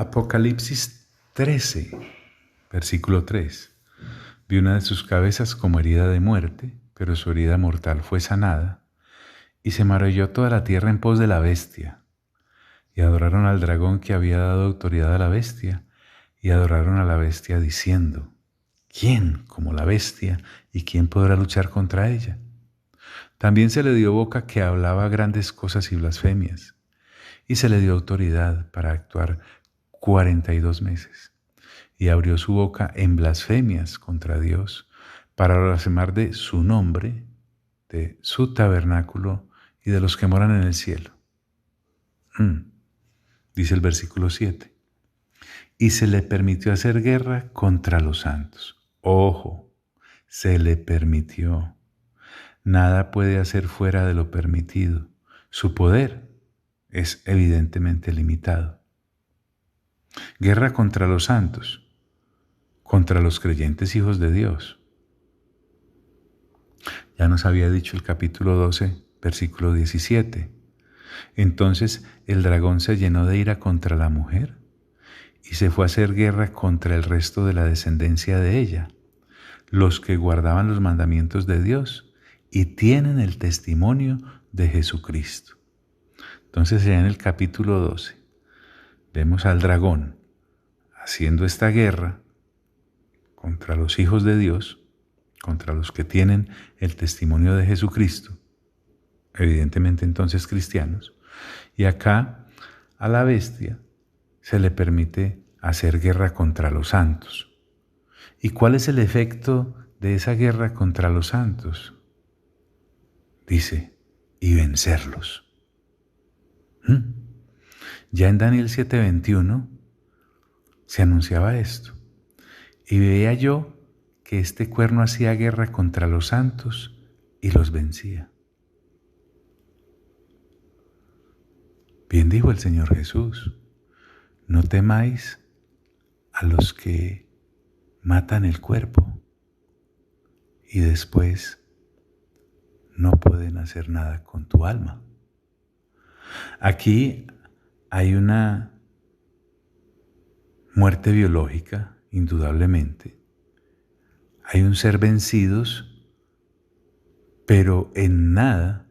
Apocalipsis 13, versículo 3. Vi una de sus cabezas como herida de muerte, pero su herida mortal fue sanada, y se maravilló toda la tierra en pos de la bestia. Y adoraron al dragón que había dado autoridad a la bestia, y adoraron a la bestia diciendo: ¿quién como la bestia, y quién podrá luchar contra ella? También se le dio boca que hablaba grandes cosas y blasfemias, y se le dio autoridad para actuar 42 meses. Y abrió su boca en blasfemias contra Dios, para blasfemar de su nombre, de su tabernáculo y de los que moran en el cielo. Dice el versículo 7. Y se le permitió hacer guerra contra los santos. Ojo, se le permitió. Nada puede hacer fuera de lo permitido. Su poder es evidentemente limitado. Guerra contra los santos, contra los creyentes hijos de Dios. Ya nos había dicho el capítulo 12, versículo 17. Entonces el dragón se llenó de ira contra la mujer y se fue a hacer guerra contra el resto de la descendencia de ella, los que guardaban los mandamientos de Dios y tienen el testimonio de Jesucristo. Entonces ya en el capítulo 12 vemos al dragón haciendo esta guerra contra los hijos de Dios, contra los que tienen el testimonio de Jesucristo, evidentemente entonces cristianos, y acá a la bestia se le permite hacer guerra contra los santos. ¿Y cuál es el efecto de esa guerra contra los santos? Dice, y vencerlos. Ya en Daniel 7:21 se anunciaba esto. Y veía yo que este cuerno hacía guerra contra los santos y los vencía. Bien dijo el Señor Jesús: no temáis a los que matan el cuerpo y después no pueden hacer nada con tu alma. Aquí hay una muerte biológica, indudablemente. Hay un ser vencidos, pero en nada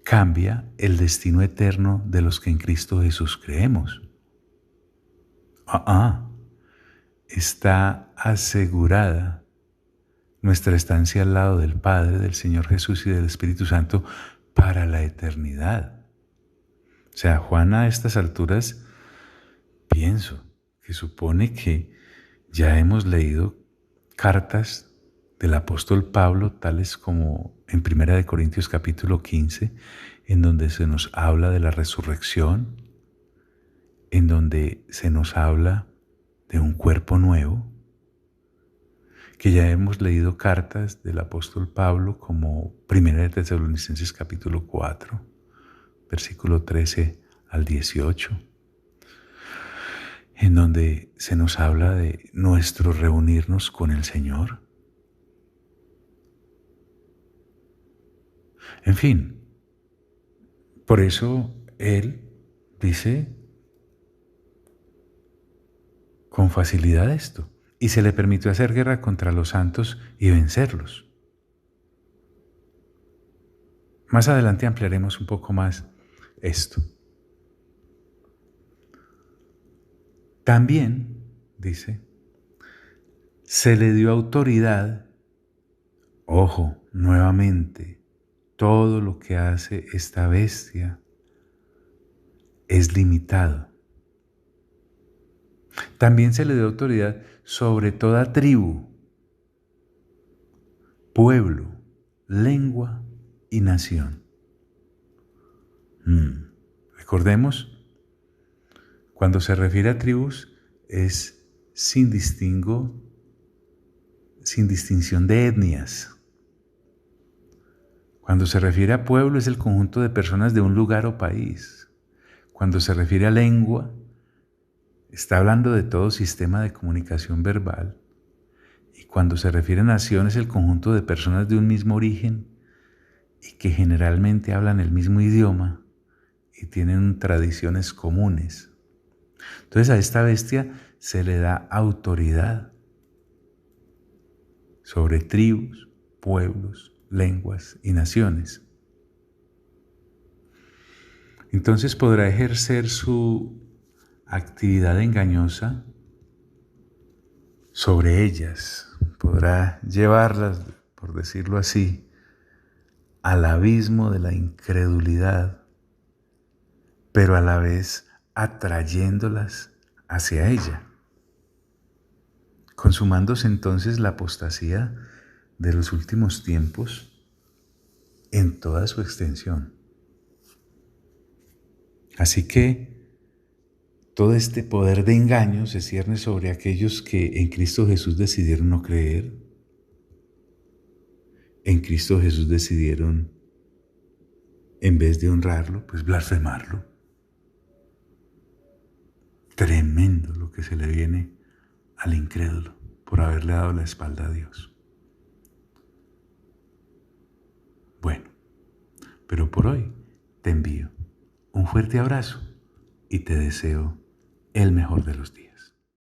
cambia el destino eterno de los que en Cristo Jesús creemos. Está asegurada nuestra estancia al lado del Padre, del Señor Jesús y del Espíritu Santo para la eternidad. O sea, Juan a estas alturas, pienso que supone que ya hemos leído cartas del apóstol Pablo, tales como en 1 Corintios capítulo 15, en donde se nos habla de la resurrección, en donde se nos habla de un cuerpo nuevo, que ya hemos leído cartas del apóstol Pablo como 1 Tesalonicenses capítulo 4, versículo 13 al 18, en donde se nos habla de nuestro reunirnos con el Señor. En fin, por eso Él dice con facilidad esto, y se le permitió hacer guerra contra los santos y vencerlos. Más adelante ampliaremos un poco más esto. También, dice, se le dio autoridad, ojo, nuevamente, todo lo que hace esta bestia es limitado. También se le dio autoridad sobre toda tribu, pueblo, lengua y nación. Recordemos, cuando se refiere a tribus es sin distinción de etnias. Cuando se refiere a pueblo es el conjunto de personas de un lugar o país. Cuando se refiere a lengua, está hablando de todo sistema de comunicación verbal. Y cuando se refiere a nación es el conjunto de personas de un mismo origen y que generalmente hablan el mismo idioma y tienen tradiciones comunes. Entonces a esta bestia se le da autoridad sobre tribus, pueblos, lenguas y naciones. Entonces podrá ejercer su actividad engañosa sobre ellas, podrá llevarlas, por decirlo así, al abismo de la incredulidad, pero a la vez atrayéndolas hacia ella, consumándose entonces la apostasía de los últimos tiempos en toda su extensión. Así que todo este poder de engaño se cierne sobre aquellos que en Cristo Jesús decidieron no creer, en Cristo Jesús decidieron, en vez de honrarlo, pues blasfemarlo. Tremendo lo que se le viene al incrédulo por haberle dado la espalda a Dios. Bueno, pero por hoy te envío un fuerte abrazo y te deseo el mejor de los días.